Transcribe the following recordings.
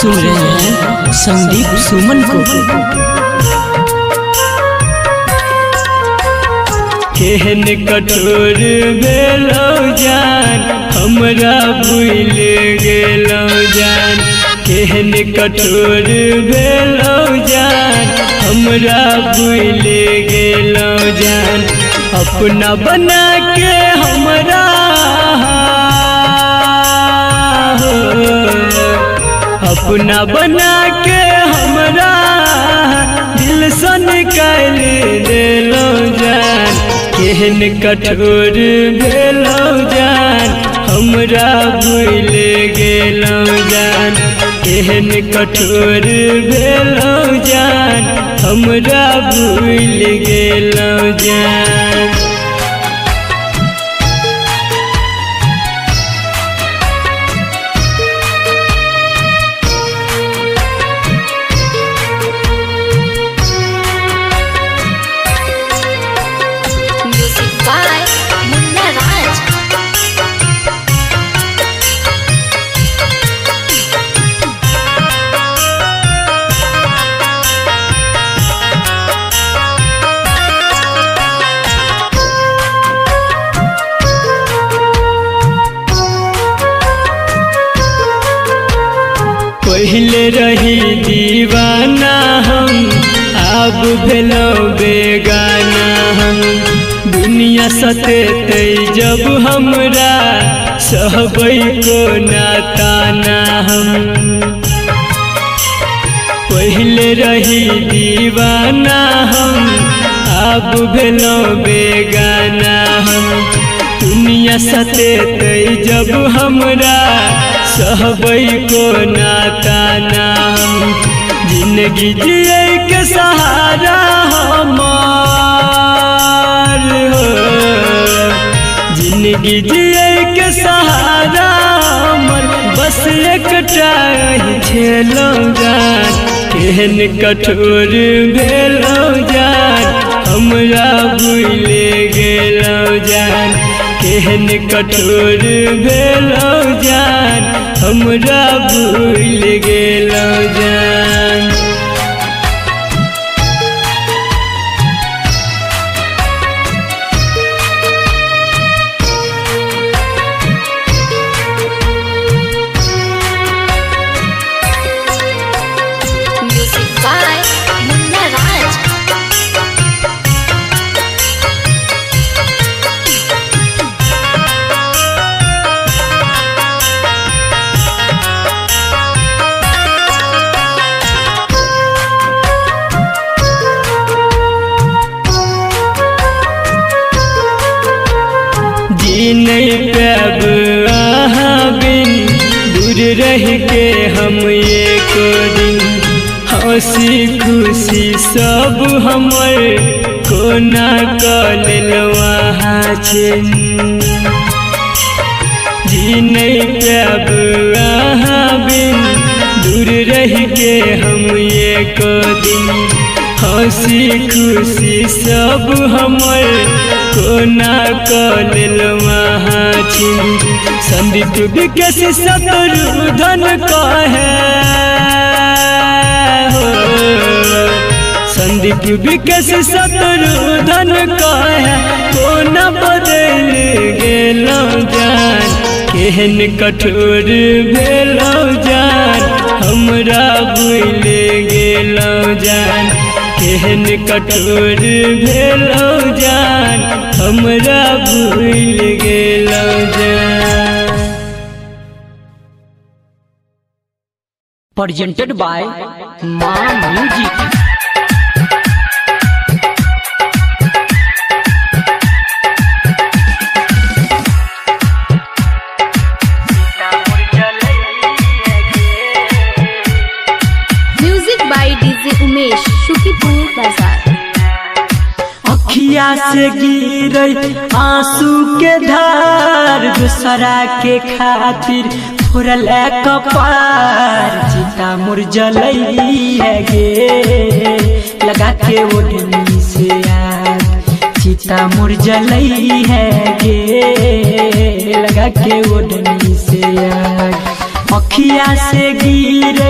सुन रहे हैं संदीप सुमन को। केहन कठोर भेलो जान हमरा भूल गेलो जान, केहन कठोर भेलो जान हमरा भूल गेलो जान, अपना बना के हमरा अपना बना के हमरा दिल से निकाल देलो जान, केहन कठोर भेलो जान हमरा भूल गेलो जान, केहन कठोर भेलो जान हमरा भूल गेलो जान। पहले रही दीवाना हम अब भेलो बेगाना हम, दुनिया सतेते जब हमरा सहबै को नाताना हम। पहले रही दीवाना हम अब भेलो बेगाना हम, दुनिया सतेते जब हमरा सहबै को नाताना हम। जिंदगी जिए के सहारा हमार हो, जिंदगी जिए के सहारा हमर बस एकटा छेलो जान, केहन कठोर भेलो जान हमरा भूल गेलो जान, केहन कठोर भेलो जान हमरा भूल गेलो जान। नहीं पाब अहाँ बिन दूर रह के हम एक दिन, हंसी खुशी सब हमर कोना कऽ लेलो अहाँ छिन। जी नहीं पाब अहाँ बिन दूर रह के हम एक दिन, हंसी खुशी सब हमर कोना कऽ लेलो अहाँ छिन। संदीप विकास शत्रुधन कहे हो, संदीप विकास शत्रुधन कहे कोना बदल गेलो जान, केहन कठोर भेलो जान हमरा भूल गेलो जान, केहन कठोर भेलो जान हमरा भूल गेलो जान। Presented by Maa music. Music by DJ Umesh, Shukipur Bazar. अखिया से गिरे आंसू के धार, दूसरा के खातिर फुरल कपार, चिता मोर जलई है गे लगा के ओढ़नी से आग, चिता मोर जलई है गे लगा के ओढ़नी से आग। अखिया से गिरे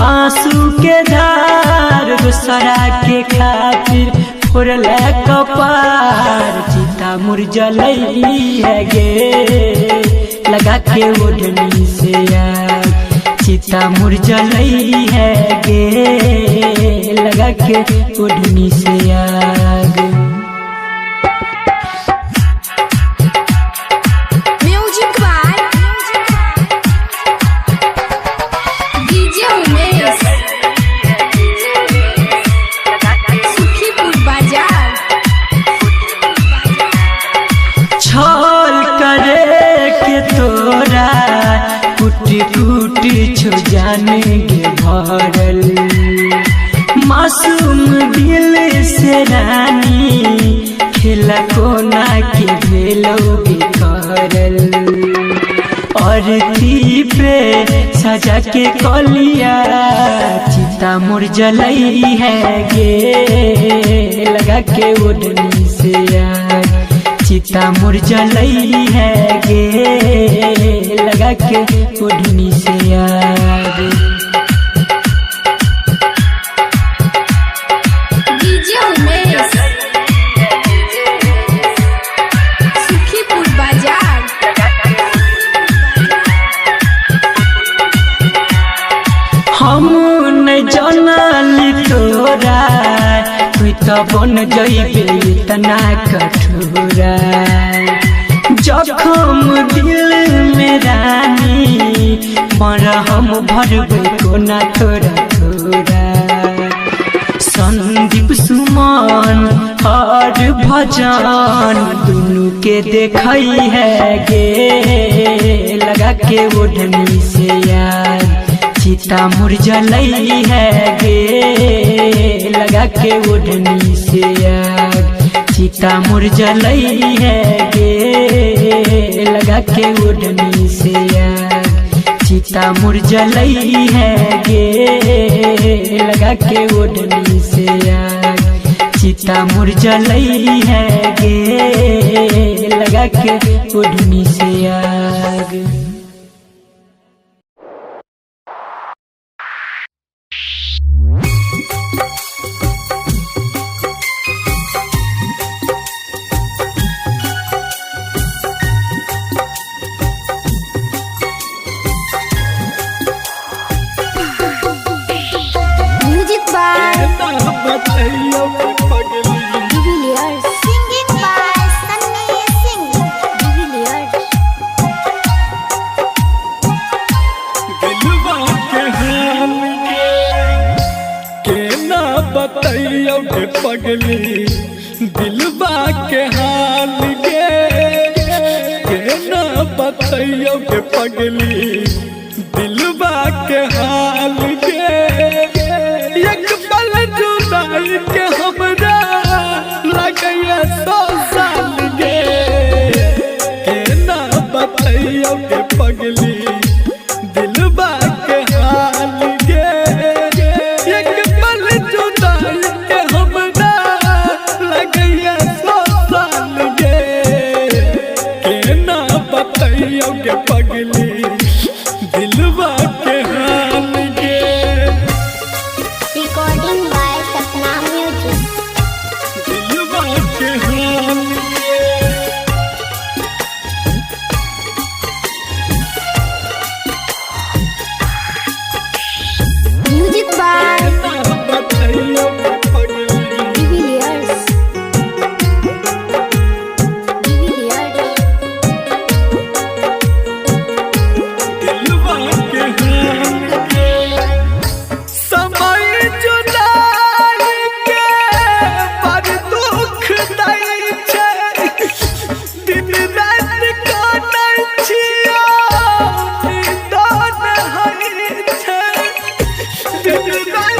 आंसू के धार दूसरा के खातिर फोड़ले कपार चिता मुरझलई है गे लगा के ओढ़नी से आग चिता मुरझलई है गे लगा के ओढ़नी से आग। Music by DJ Umesh Sukhipur Bazar. छल करे के तोरा कुटी कुटी छो जाने के भरल मासूम दिल से रानी खेला कोना के भेलोगे करल और पे सजा के कलिया चिता मुरझलई है गे लगा के ओढ़नी से आग चिता मुरझलई है गे लगा के ओढ़नी से आग। डीजे उमेश सुखीपुर बाजार। हम न जानली तोरा तू तो बन जइबे इतना कठोरा जखम दिल में रानी मरहम भरबे कोना थोड़ा थोड़ा। संदीप सुमन और भजन दुनू के देखई है गे लगा के ओढ़नी से यार चिता मुरझलई है गे लगा के ओढ़नी से आग चिता मुरझलई है गे लगा के ओढ़नी से आग चिता मुरझलई है गे लगा के ओढ़नी से आग चिता मुरझलई है गे लगा के ओढ़नी से आग। Music by de Villiers singing by Sunny Singh de Villiers. बतैयो के पगली दिलबा के हाल के ना बतैयो के पगली दिलबा के हाल के एक पल जुदाई के हमरा लगैया 100 साल के ना बतैयो के पगली दिलबा के हाल के एक पल जुदाई के हमरा लगैया 100 साल के ना बतैयो के पगली दिलबा के हाल के। Recording by Sapna music. दिलबा के हाल के म्यूजिक बाय ना बतैयो के पगली डिविलियर्स डिविलियर्स। दिलबा के हाल के समय जुदाई के बड़ दुख दै छै दिन रात काटै छियै नींद नहि होइ छै दिन रात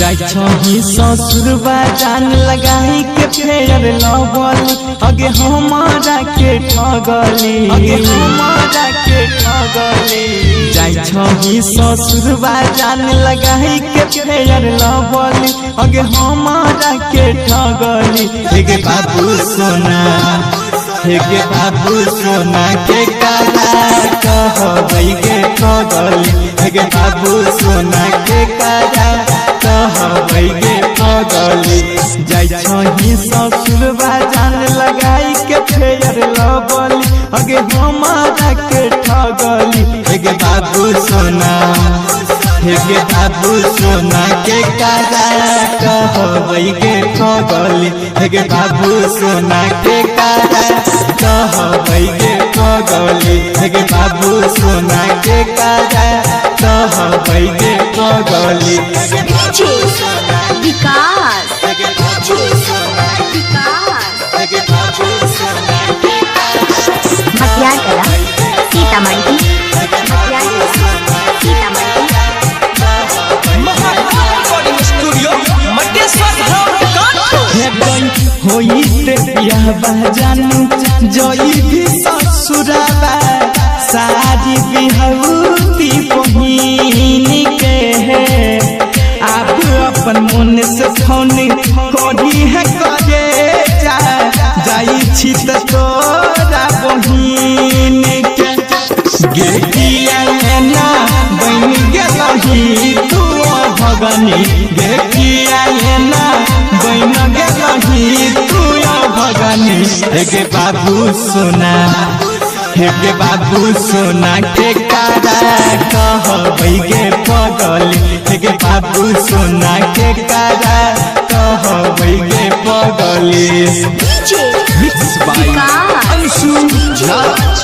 जाय छही ससुरबा जान लगाई के फेर लवली अगे हमारा के ठगली जाय छही ससुरबा जान लगाई के फेर लवली अगे हमारा के ठगली हे बाबू सोना हे बाबू सोना के काला कहबै गे ठगली हे बाबू सोना के काला कहबै गे ठगली जाय छही ससुरबा जान लगाई के फेर लवली अगे हमारा के ठगली हे बाबू सोना हे बाबू सोना के काला कहबै गे ठगली हे बाबू सोना के काला कहबै गे ठगली हे बाबू सोना के काला कहबै गे ठगली विकास मटियार कला सीतामढ़ी होई ते बियाहबा जानू जई भी ससुराबा सारी बिहौती बहिन के आप अपन मन से फोन करी है करे जाई छी त तोरा बहिन के गेटिया ना बन गेलही तू भगनी गेटिया ना बन गेलही तू भगनी हे बाबू सोना हे बाबू सोना के कारा कहबै गे पगली हे बाबू सोना के कारा कहबै गे पगली mix by Anshu Raj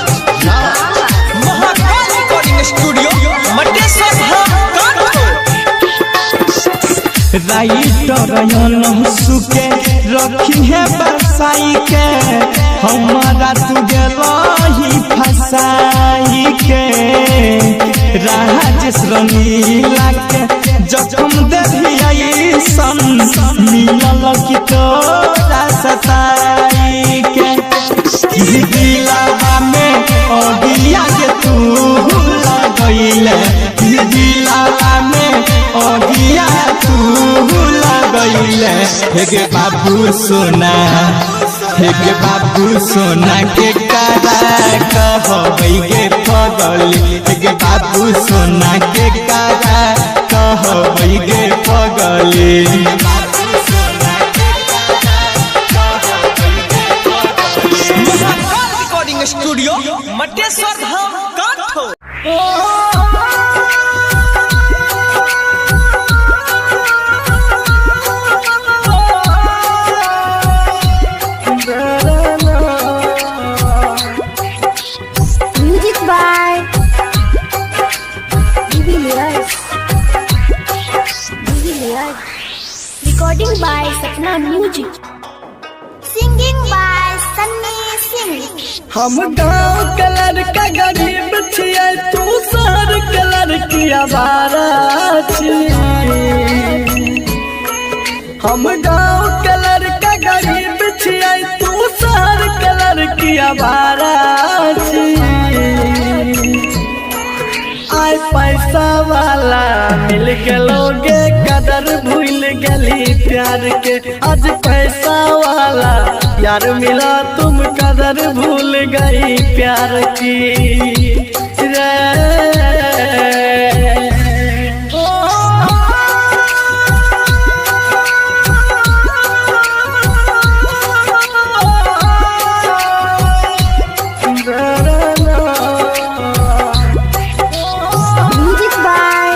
Mahakal recording studio Mateshwar writer हंसू के रखी है बसाई के हमारा तू गेलही फसाई के राजेश रंगीला के जखम देही सन मिलल की तोरा सताई के दिलावा में अगिया के तू लगैले दिलावा में अगिया तू लगैले हे बाबू सोना हे बाबू सोना के कारा कहबै गे पगली हे बाबू सोना के कारा कहबै गे पगली रिकॉर्डिंग स्टूडियो मटेश्वर धाम काठो music by recording by Sapna music singing by Sunny Singh हम गाँव कलर का गरीब छियै तू शहर कलर की आवारा हम गाँव कलर का गरीब छियै तू शहर कलर की आवारा आय पैसा वाला मिल गलोगे कदर भूल गली प्यार के आज पैसा वाला यार मिला तुम कदर भूल गई प्यार की म्यूजिक बाय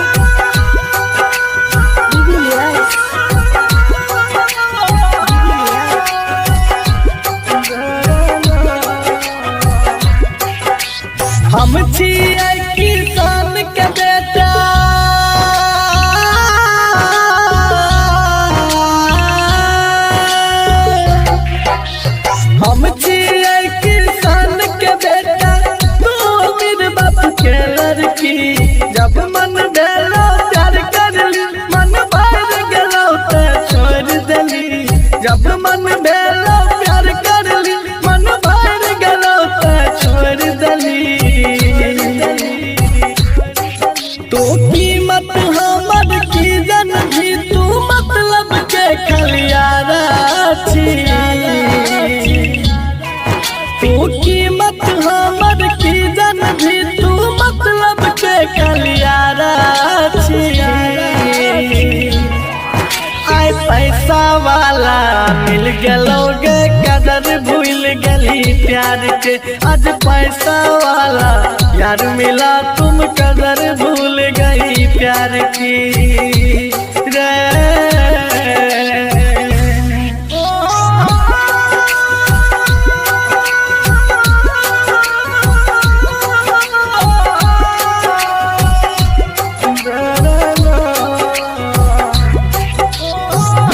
हम छियै किसान के बेटा हम छियै किसान के बेटा तू मेरे बाप के लड़की जब मन भेलो प्यार कर मन भर गेलो गेलोगे कदर भूल गली प्यार के। आज पैसा वाला यार मिला तुम कदर भूल गई प्यार की रे।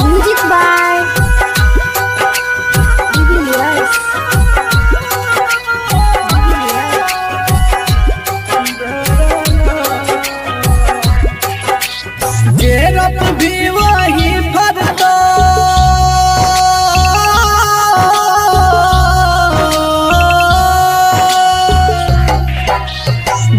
Music by Divilas. गेरप भी वही भरतो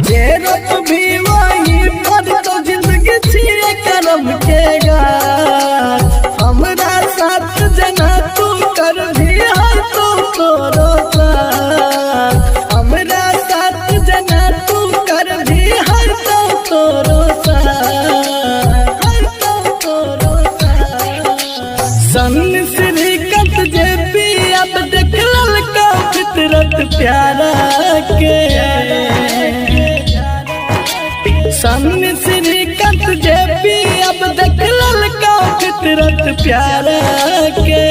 गेरप भी वही भरतो जिंदगी छिए करम के गार। हमरा साथ जना तू कर भी हर तो तोरो साथ। हमरा साथ जना तू कर भी हर तो तोरो सन श्रीकंठ जे पी अब देख ललका फितरत प्यारा के। सन श्रीकंठ जे पी अब देख ललका फितरत प्यारा के।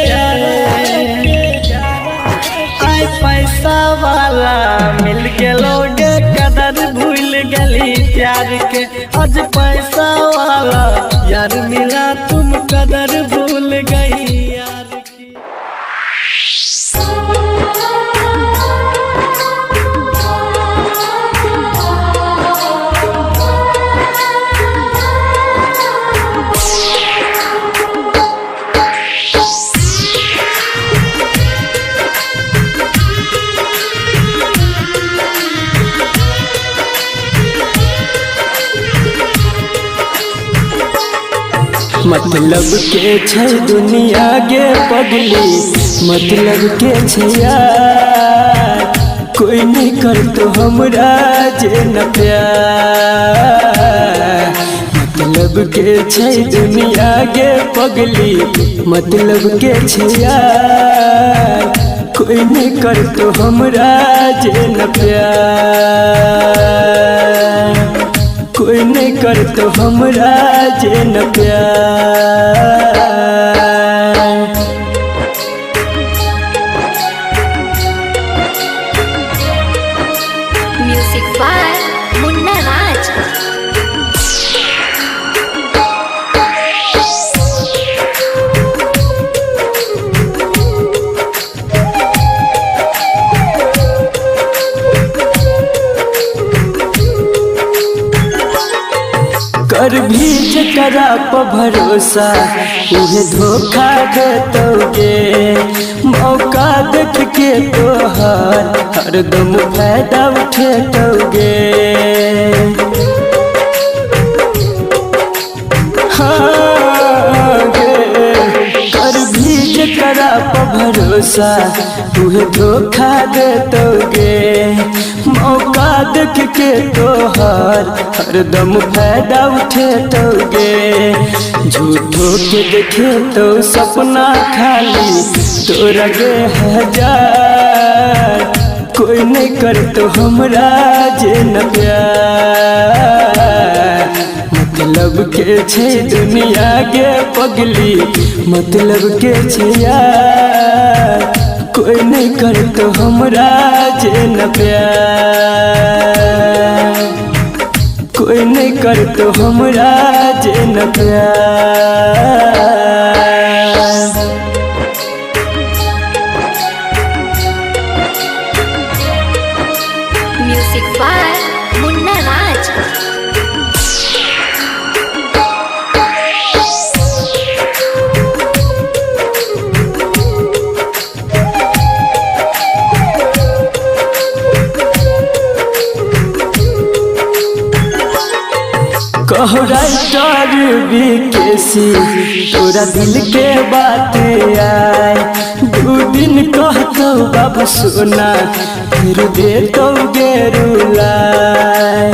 आय पैसा वाला मिल गेलोगे कदर भूल गली प्यार के। आज पैसा वाला यार मिला तुम कदर भूल गई यार की। मतलब के छै दुनिया गे पगली, मतलब के छै यार। कोई नहीं कर तो हमरा जे न प्यार। मतलब के छै दुनिया गे पगली, मतलब के छै यार। कोई नहीं कर तो हमरा जे न प्यार। कोई नहीं कर तो हमरा जे न प्यार। Music by Munna Raj. कर भी जकरा पर भरोसा उहे धोखा देतोगे। मौका देख के तोहार हरदम फायदा उठेतोगे। हाँ गे कर भी जकरा पर भरोसा उहे धोखा देतोगे। मौका देख के तोहार हरदम फायदा उठेतोगे। झूठो के देखे तो सपना खाली तोरा गे हजार। कोई नहीं कर तो हमरा जे न प्यार। मतलब के छै दुनिया गे पगली, मतलब के छै यार। कोई नहीं कर तो हमरा जे न प्यार। कोई नहीं कर तो हमरा जे न प्यार। Music by Munna Raj. कहो राइटर बीकेसी तोरा दिल के बात आए। 2 दिन कहतो बाबू सोना फिर दे तो गेरुलाए।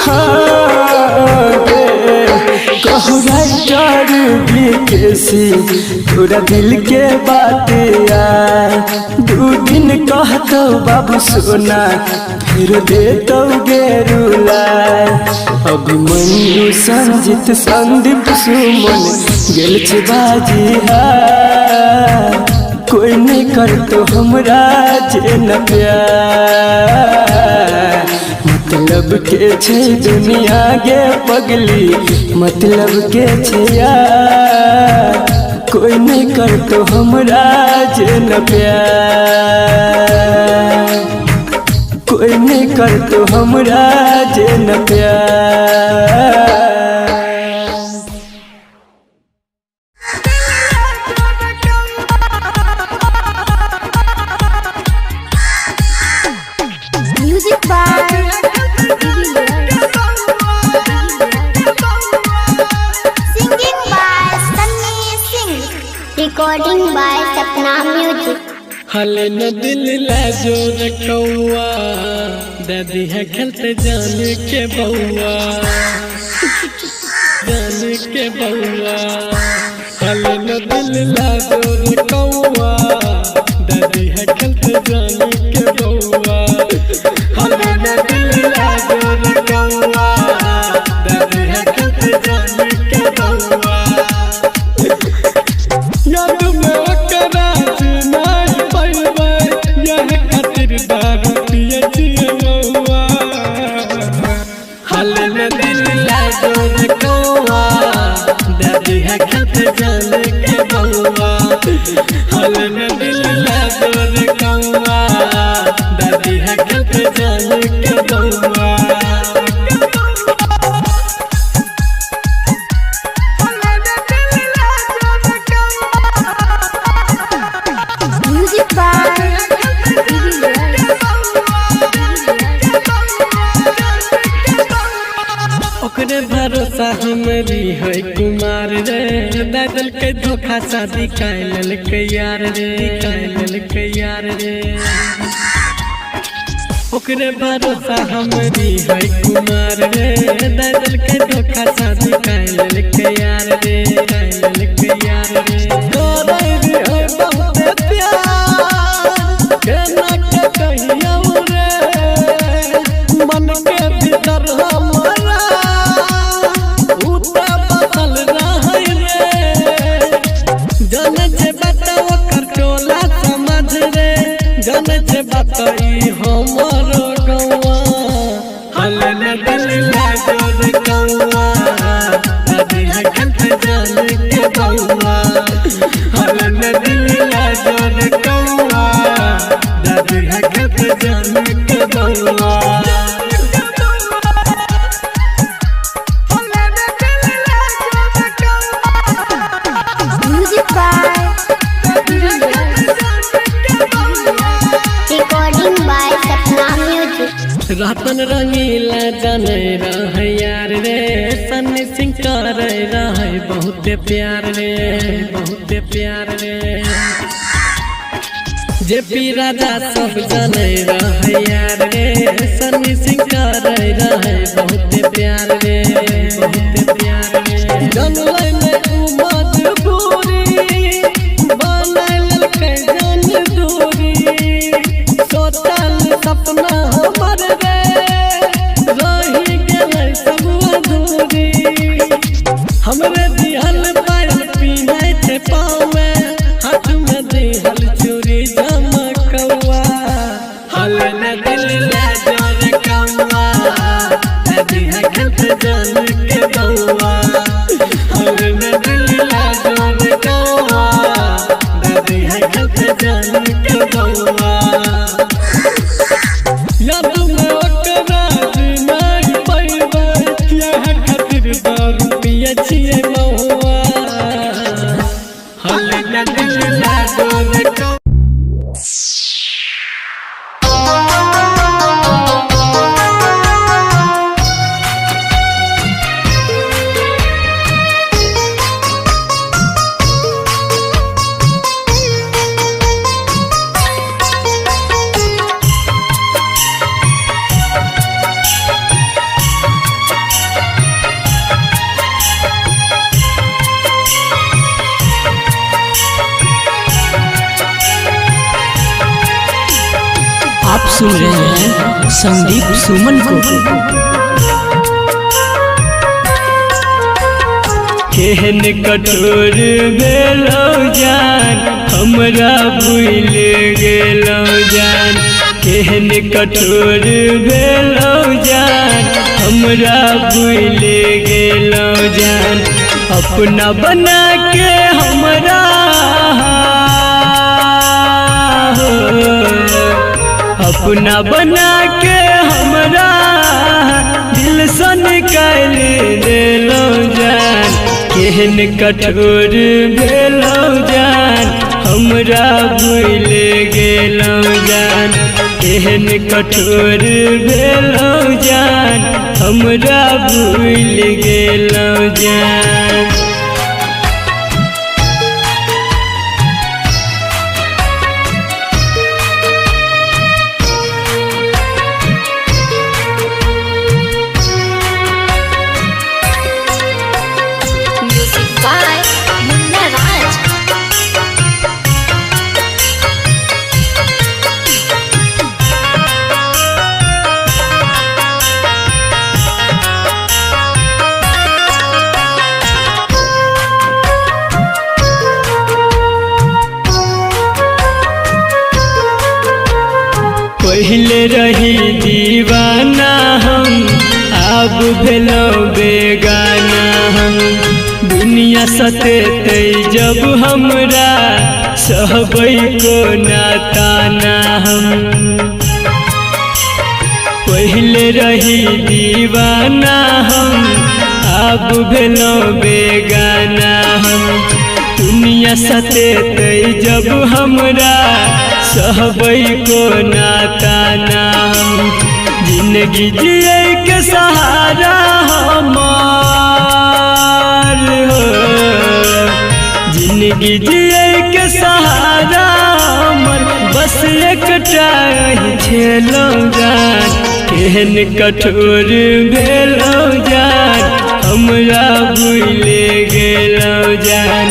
हाँ गे कहू राइटर तोरा दिल के बात आए 2 दिन कहतो बाबू सोना फिर देतो गेरुलाए अभिमन्यु संजित संदीप सुमन गेल छे बाजी हार कोई नहीं करतो हमरा जे न प्यार मतलब के छे दुनिया गे पगली मतलब के छे यार कोई नहीं करतो हमरा जे न प्यार कोई नहीं करतो हमरा जे न प्यार music by singing by Sunny Singh recording by Sapna music हले न दिल ला जोर कौआ दादी है खेलते जाने के बउआ जाने के बउआ हले न दिल ला जोर कौआ दादी है खेलते जाने के बउआ हले न दिल ला जोर कौआ दादी है खेलते जाने के बउआ याद में ओकरा नहीं पैबै यह खातिर दारू पिए छिए मौआ हले न दिल ला जोर कौआ दादी है खेलते जाने के बउआ हले न दिल ला जोर कौआ दादी है खेलते जाने के बउआ म्यूजिक बाय ओकरे भरोसा हमरी है कुमार रे दादल के धोखा शादी कैल के यार रे कैल के यार रे ओकरे भरोसा हमरी है कुमार रे दादल के धोखा शादी कैल के यार रे कैल के यार रे तोरे रे है बहुत प्यार केना के कहियो रे मन के भीतर हमारा उता बसल रहै रे जन जे बताओ कर टोला समझ रे जन जे बताई हमरो गौआ हले न दिल ला जोर कौआ दादी है खेलते जाने के बउआ हले न दिल ला जोर कौआ दादी है खेलते जाने के बउआ music by recording by Sapna music Ratan Rangila जाने रहे यार रे सन्नी सिंह करे रहे बहुत प्यार रे बहुत प्यार रे जे पी राजा सब जाने रहे यार रे सन्नी सिंह करे रहे बहुत प्यार रे बहुत प्यार रे जनलै में उमद पूरी बनल के जन दूरी सोचल सपना हमर रे रही गेलै सब अधूरी हमरे दिहल पायल पीनै थे पाँव में हाथ में दिहल चूड़ी चमकौआ हले न दिल ला जोर कौआ दादी है खेलते जाने के बउआ हले न दिल ला जोर कौआ दादी है खेलते जाने के बउआ याद में ओकरा नहीं पैबै यह खातिर दारू पिए छिए महुआ हले न दिल ला जोर कौआ आप सुन रहे हैं संदीप सुमन को। केहन कठोर भेलौ जान हमरा भूल गेलौ जान, केहन कठोर भेलौ जान हमरा भूल गेलौ जान, अपना बना के हमरा अपना बना के हमरा दिल से निकाल देलौ जान, केहन कठोर भेलौ जान हमरा भूल गेलौ जान, केहन कठोर भेलौ जान हमरा भूल गेलौ जान। Music by Munna Raj. पहले रही दीवाना हम अब भेलौ बेगाना हम, दुनिया सतेतै जब हमरा सहबै को नाताना हम। पहले रही दीवाना हम अब भेलौ बेगाना हम, दुनिया सतेतै जब हमरा सहबै को नाताना हम। जिंदगी जिए के सहारा हमार हो, जिंदगी जिए के सहारा हमर बस एकटा छेलौ जान, केहन कठोर भेलौ जान हमरा भूल गेलौ जान,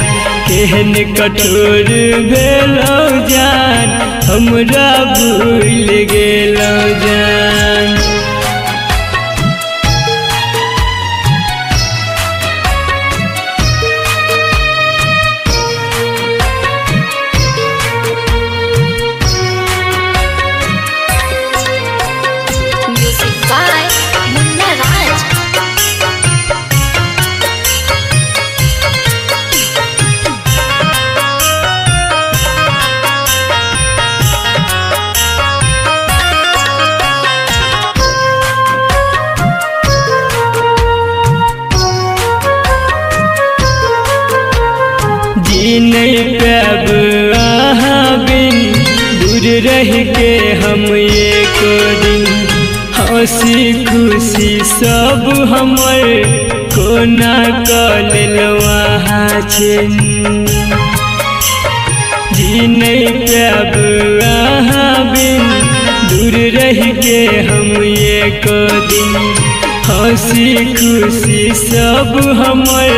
केहन कठोर भेलौ जान हमरा भूल गेलौ जान। Music by Munna Raj. जी नहीं पाब अहाँ बिन, दूर रह के हम एक दिन, हंसी खुशी सब हमर कोना कऽ लेलौ अहाँ छिन। जी नहीं पाब अहाँ बिन, दूर रह के हम एक दिन, हंसी खुशी सब हमर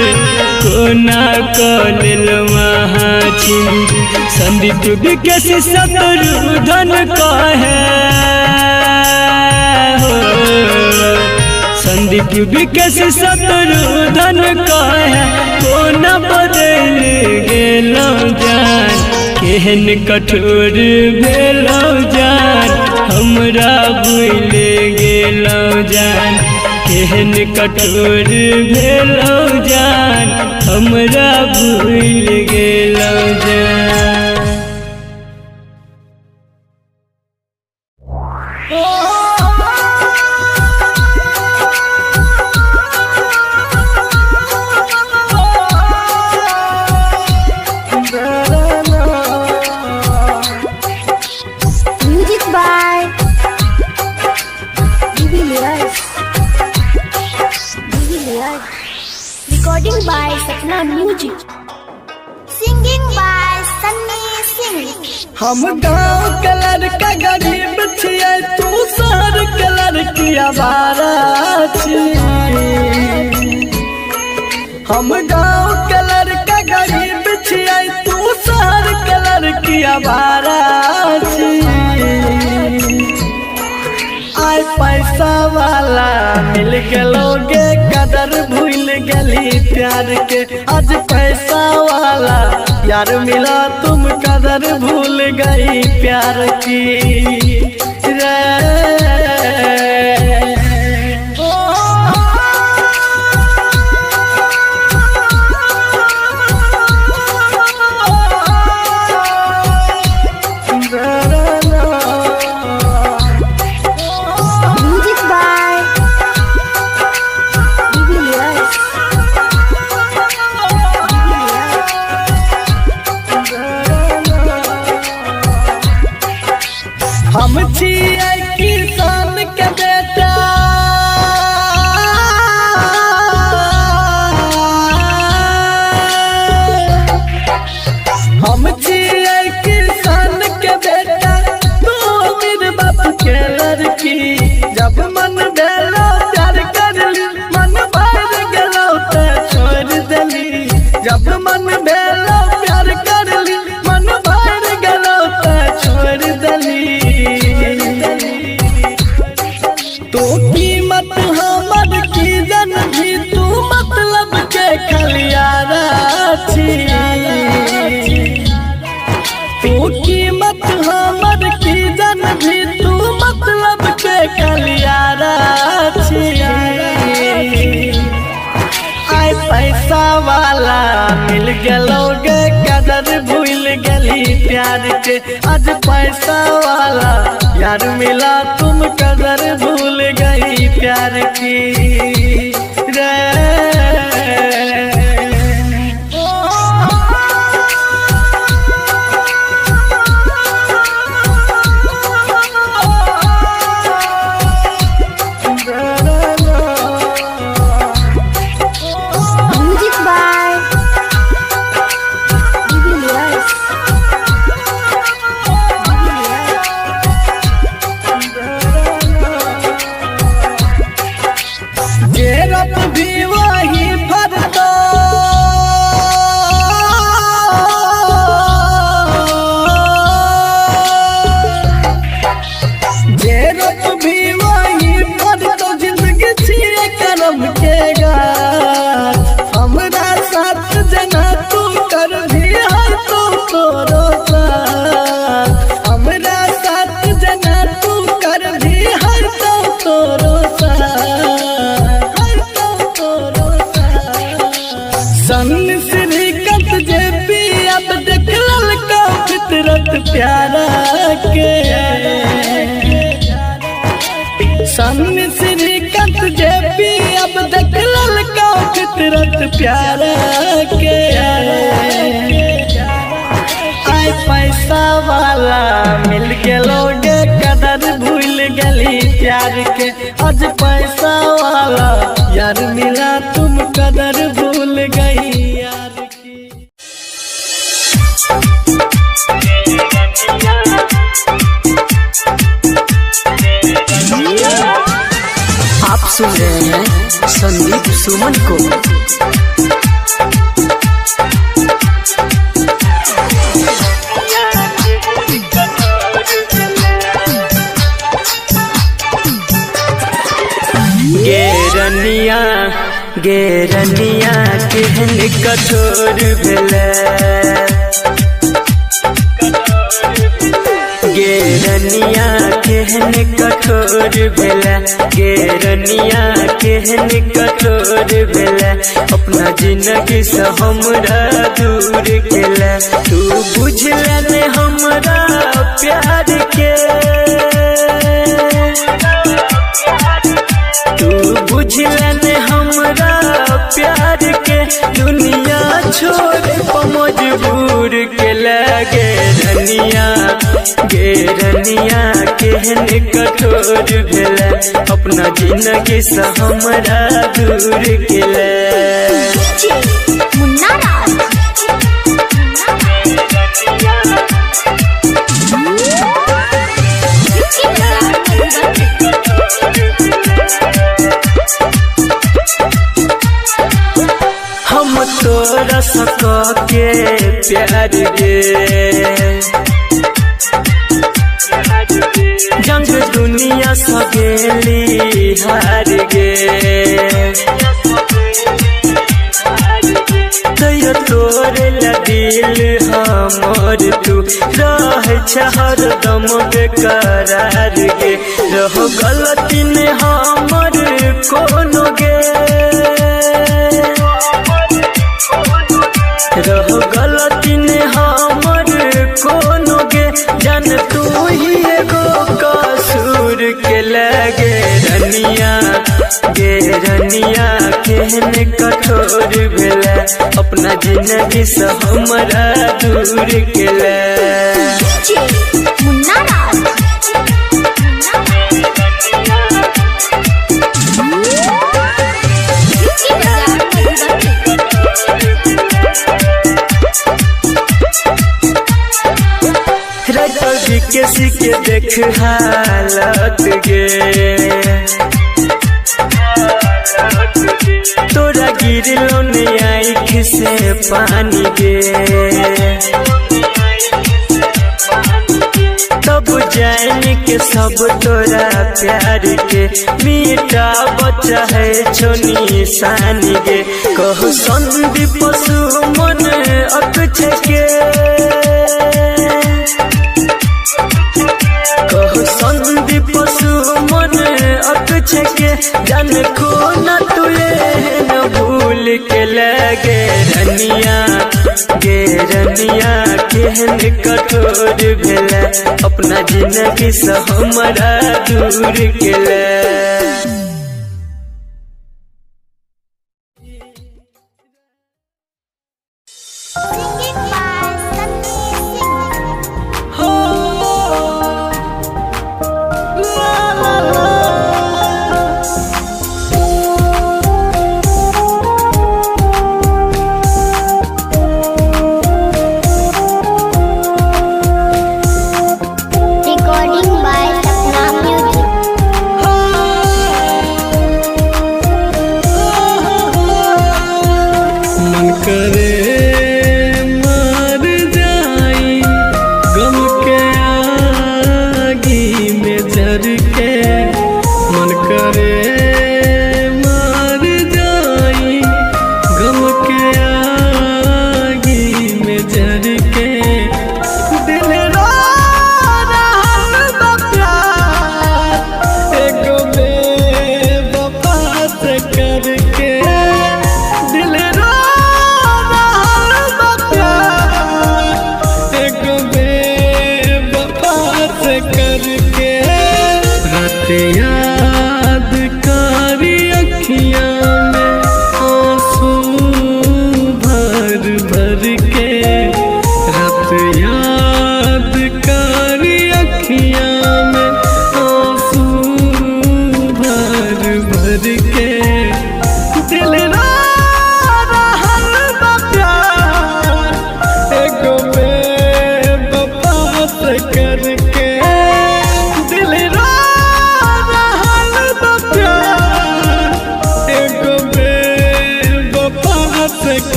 कोना कऽ लेलौ अहाँ छिन। संदीप विकेश शत्रुधन कहे हो, संदीप विकेश शत्रुधन कहे कोना बदल गेलौ जान, केहन कठोर भेलौ जान हमरा भूल गेलौ जान, केहन कठोर भेलौ जान हमरा भूल गेलौ जान। Music by Divilyas. Recording by Sapna Music. Singing by Sunny Singh. हम गाँव के लड़का गरीब छियै, तू शहर के लड़की आवारा छी। हम गाँव के लड़का गरीब छियै, तू शहर के लड़की आवारा छी। मिल गलोगे कदर भूल गली प्यार के। आज पैसा वाला यार मिला तुम कदर भूल गई प्यार की हम छिए किसान के बेटा हम छिए किसान के बेटा तू मेरे बाप के लड़की। जब मन भेलो प्यार कर ली मन भर गेलो तो छोड़ देली। जब मन भेलो प्यार कर ली मन भर गेलो तो छोड़ देली। तो कीमत हमर की जन भी तू मतलब के खलियारा छी। तू कीमत हमर की जन भी तू मतलब के खलियारा छी। आय पैसा वाला मिल गलोगे कदर भूल गली प्यार के। आज पैसा वाला यार मिला तुम कदर भूल गई प्यार की भी वही भरतो जेरत भी वही भरतो जिंदगी छिए करम के गार। हमरा साथ जना तू कर भी हर तो तोरो साथ। हमरा साथ जना तू कर भी हर तो तोरो सन श्रीकंठ जे पी अब देख ललका फितरत प्यारा के। सन श्रीकंठ जे पी अब देख ललका फितरत प्यारा के। आय पैसा वाला मिल गलोगे कदर भूल गली प्यार के। आज पैसा वाला यार मिला तुम कदर भूल गई यार की। आप सुन रहे हैं संदीप सुमन को। गेरनिया गेरनिया केहन कठोर भेलै। गेरनिया केहन कठोर भेलै। गेरनिया केहन कठोर भेलै। अपना जिंदगी से हमरा दूर केलै। तू बुझले ने हमरा प्यार के। तू बुझले ने हमरा प्यार के। दुनिया छोड़ मजबूर के लगे रनिया। गेरनिया केहन कठोर भेलै। अपना जिंदगी से हमरा दूर केलै। मुन्ना राज हम तोरा सका के प्यार गे। जंग दुनिया सगेली हार गे। तू रहे छ हरदम बेकरार गे रहो गलती ने हमर कोनो गे रहो गलती ने हमर कोनो गे जान तू ही एगो कसूर के लगे रनिया गे रनिया केहन कठोर भेला अपना जिंदगी से हमरा दूर केला मुन्ना राज किसी के देख हालत गे तोरा गिरलो ने आँख से पानी गे तब जान के सब तोरा प्यार के मीठा बच्चा है छोनी सानी गे कहो संदीप सुमन अक्षय के कहो संदीप सुमन अक्षय के जान को न तुए न भूल के लगे रनिया गे रनिया केहन कठोर भेला अपना जिंदगी से हमरा दूर केला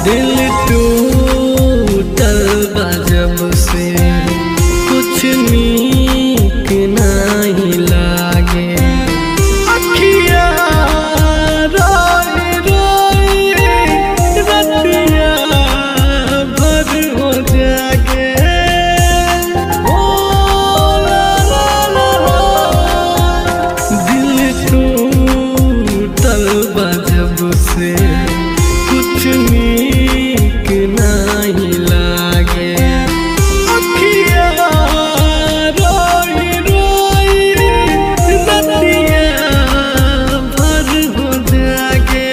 दिल टूटल बा जब से कुछ नीक नहीं लागे अखिया रोई रोई रतिया भर हो जागे ओ ला ला ला दिल टूटल बा जब से कुछ नीक नहीं लागे अखिया रोई रोई रतिया भर हो जागे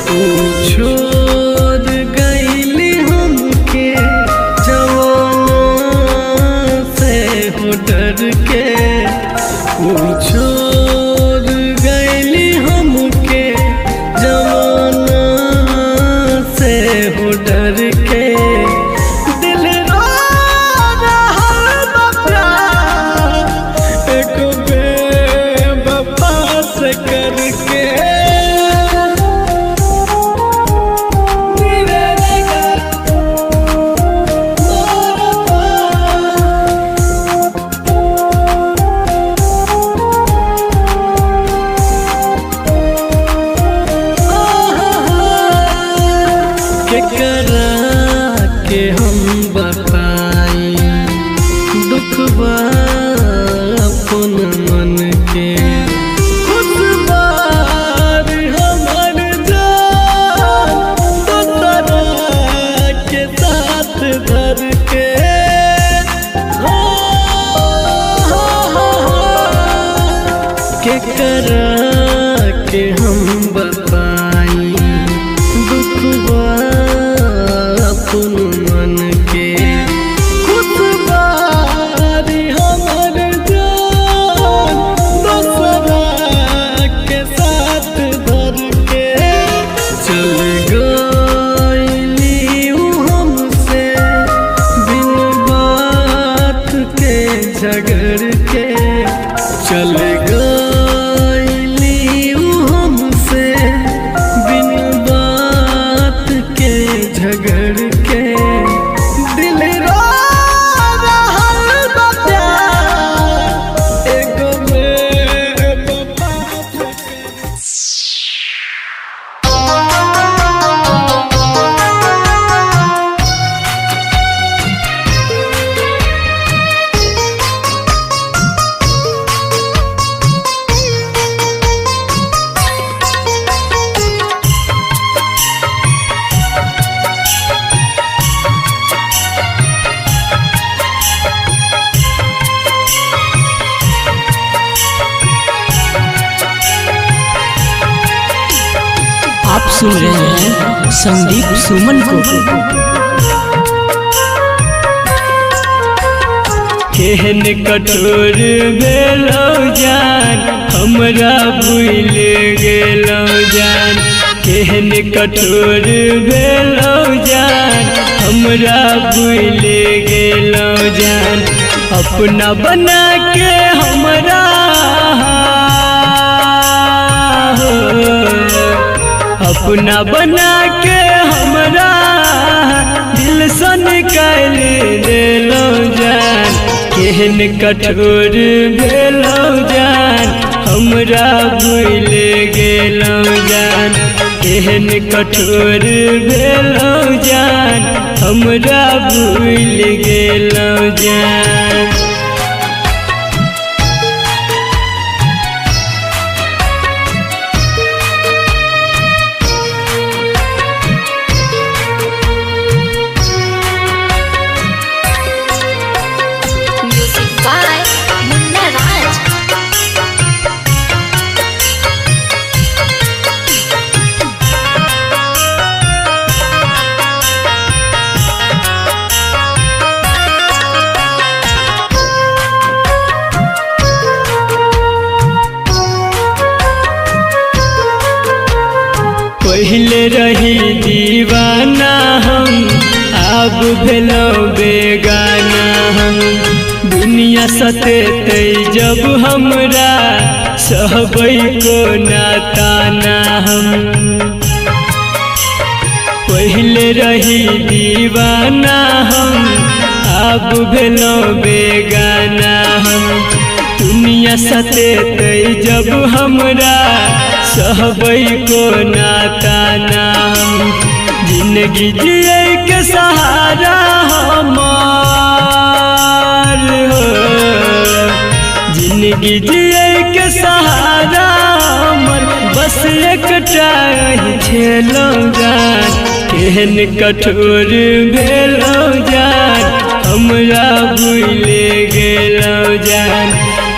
तू छोड़ गईली हमके जवाना से हो डर के तू छोड़ गईली हमके जवाना से हो डर के दिल रो रहल बा प्यार एक बेवफा से करके हाथ धर के केकरा के हम बताई दुखवा अपन मन के खुशबारी हमर जान दूसरा के साथ धर के चल गईली हमसे बिन बात के झगड़ के चल गईली हमसे बिन बात के झगड़ के दिल रो रहल बा प्यार एगो में बता आप सुन रहे हैं संदीप सुमन को। केहन कठोर भेलौ जान हमरा भूल गेलौ जान केहन कठोर भेलौ जान हमरा भूल गेलौ जान अपना बना के हमरा अपना बना के हमरा दिल से निकाल देलौ जान केहन कठोर भेलौ जान हमरा भूल गेलौ जान केहन कठोर भेलौ जान हमरा भूल गेलौ जान Music by Munna Raj. पहले रही दीवाना हम अब भेलौ बेगाना हम दुनिया सतेतै जब हमरा सहबै को नाताना हम पहले रही दीवाना हम अब भेलौ बेगाना हम दुनिया सतेतै जब हमरा सहबै को नाताना हम जिंदगी जिए के सहारा हमार हो जिंदगी जिए के सहारा हमर बस एकटा छेलौ जान केहन कठोर भेलौ जान हमरा भूल गेलौ जान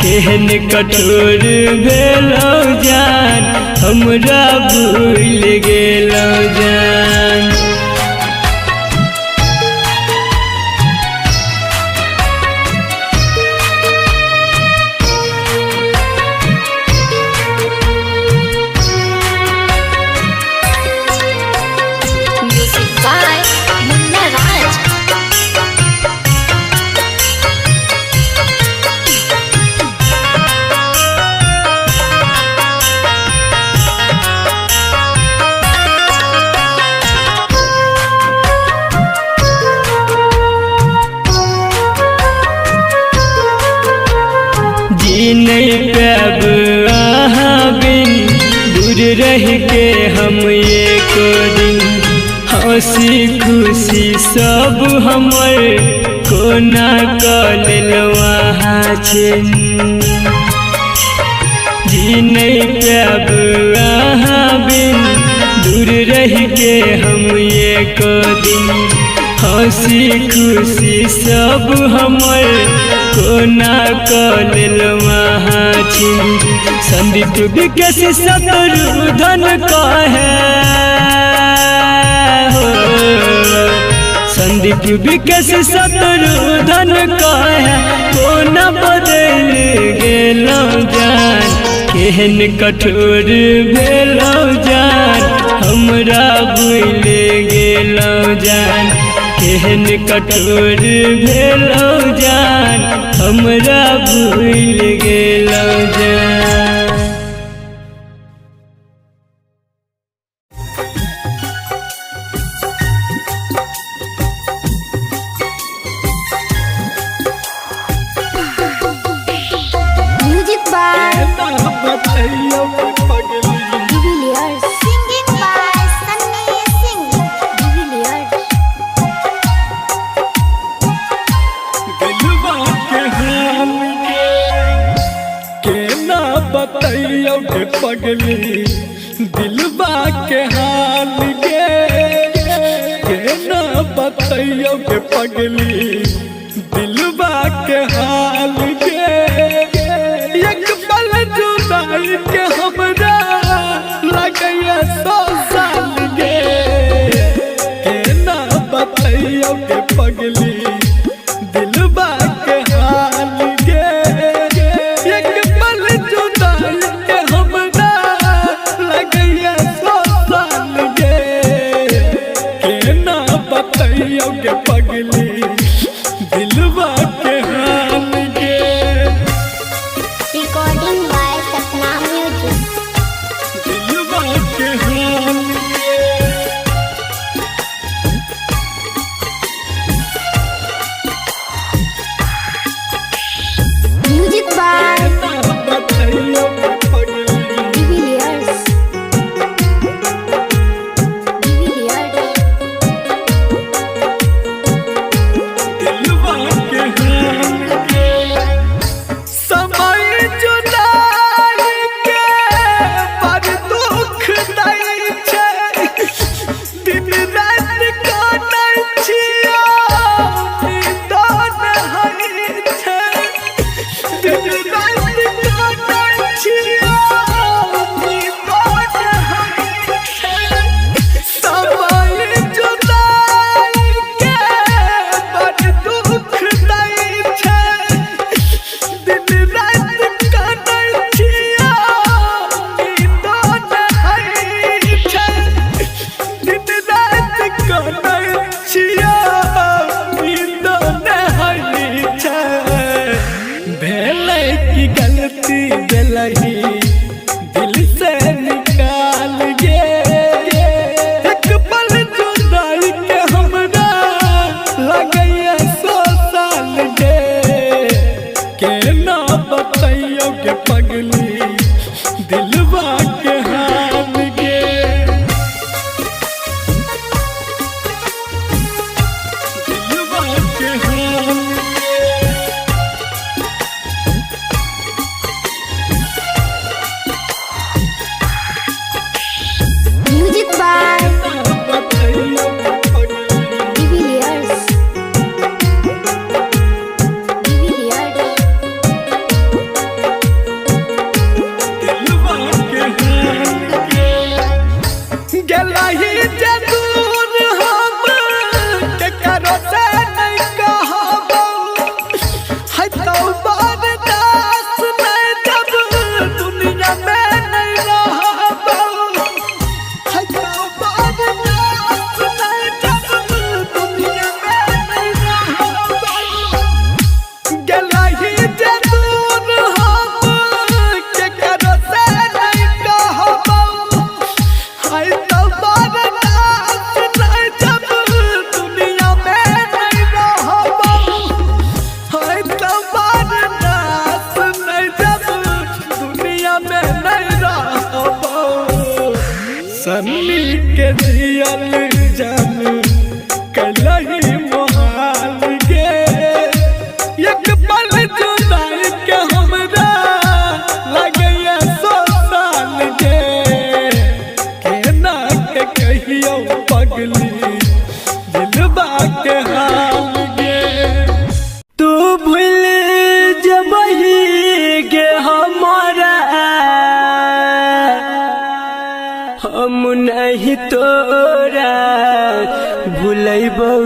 केहन कठोर भेलौ जान हमरा भूल गेलौ जान Music by Munna Raj. जी नहीं पाब अहाँ बिन दूर रह के हम एक दिन हंसी खुशी सब हमर कोना कऽ लेलौ अहाँ छिन जी नहीं पाब अहाँ बिन दूर रह के हम एक दिन हंसी खुशी सब हमर कोना कल महाची संदीप विकास शत्रुधन कहे हो संदीप विकास शत्रुधन कहे कोना बदल गेलौ जान केहन कठोर भेलौ जान हमरा भूल गेलौ जान केहन कठोर भेलौ जान हमरा भूल गेलौ जान। Music by Divilliers. Singing by Sunny Singh. Divilliers. दिलवा के हाल के ना बतैयो के पगली दिलवा के हाल के ना बतैयो के पगली दिलवा के हाल के एक पल जुदाई के हमरा लगैया 100 साल के ना बतैयो के पगली दिलवा के हाल के एक पल जुदाई के हमरा लगैया 100 साल के ना बतैयो के पगली दिलवा के हाल के। Recording by Sapna Music. दिलवा के हाल के Music by ना बतैयो के पगली Divilliers. Divilliers.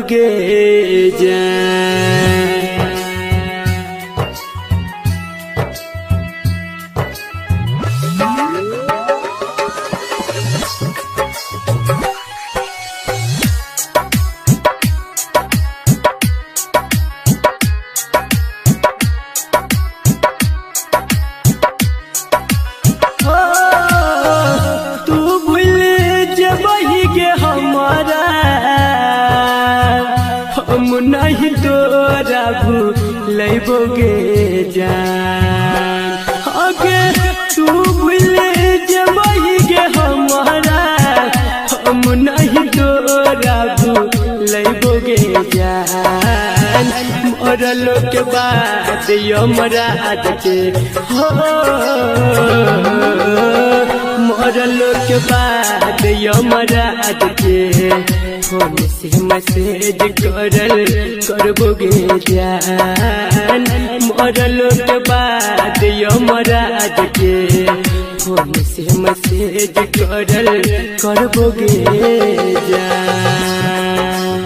करबोगे जान। नहीं तोरा भूलबोगे जान। आगे तू भूले जबही गे हमारा, हम नहीं तोरा भूलबोगे जान। मरलो के बाद यमराज के हो, मरलो के बाद यमराज के फोन से मैसेज करबोगे जान। मरलो के बाद यमराज के फोन से मैसेज करबोगे जान।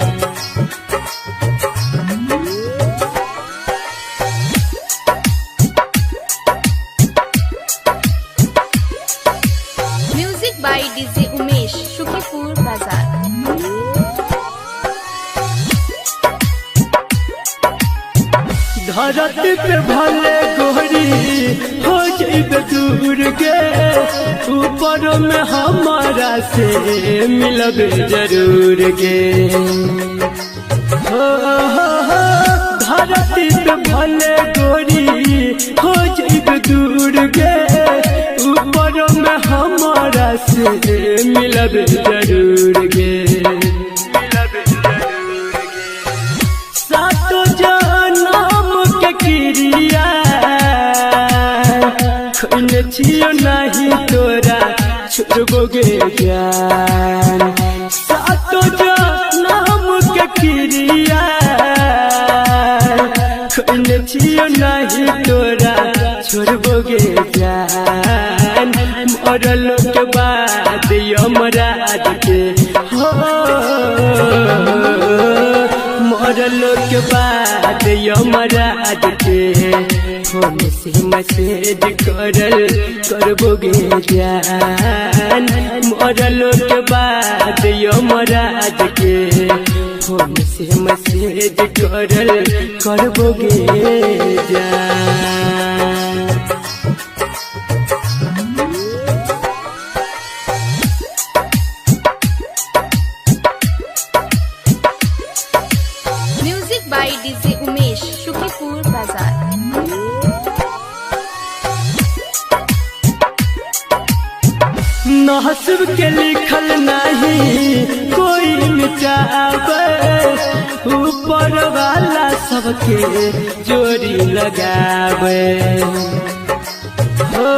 Music by DJ Umesh, Shukipur Bazar. धरती पे भले गोरी हो जाइबे दूर के, ऊपर में हमारा से मिलबे जरूर के। हो धरती पे भले गोरी हो जाइबे दूर के, ऊपर में हमारा से मिलबे जरूर के। सातो जनम के क्रिया खैले छियो नहीं तोरा छोड़बोगे जान। सातो जनम के क्रिया खैले छियो नहीं तोरा छोड़बोगे जान। मरलो के बाद यमराज के हो, मरलो के बाद यमराज के फोन से मैसेज करबोगे जान। मरलो के बाद यमराज के फोन से मैसेज करबोगे जान। Music by DJ Umesh, Shukipur Bazar. नसीब के लिखल नहीं कोई मिटावे, ऊपर वाला सबके जोड़ी लगावे। हो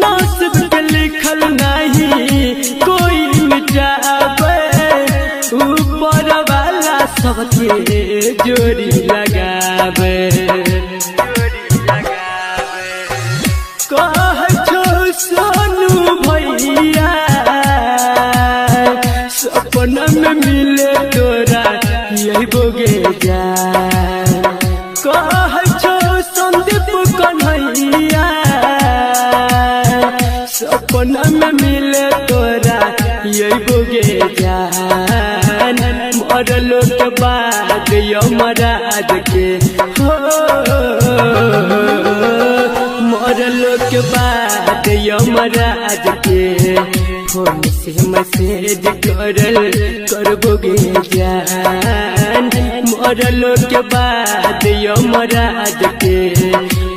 नसीब के लिखल नहीं कोई मिटावे, ऊपर वाला सबके जोड़ी लगावे। कह सोनू भैया सपना में मिले तोरा यही बोगे जान। कह संदीप कन्हैया सपना में मिले तोरा यही बोगे जान। मरलो के बाद यमराज के हो, मरलो के बाद यमराज के फोन से मैसेज करबोगे जान। मरलो के बाद यमराज के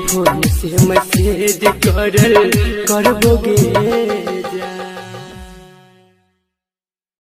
फोन से मैसेज करबोगे जान।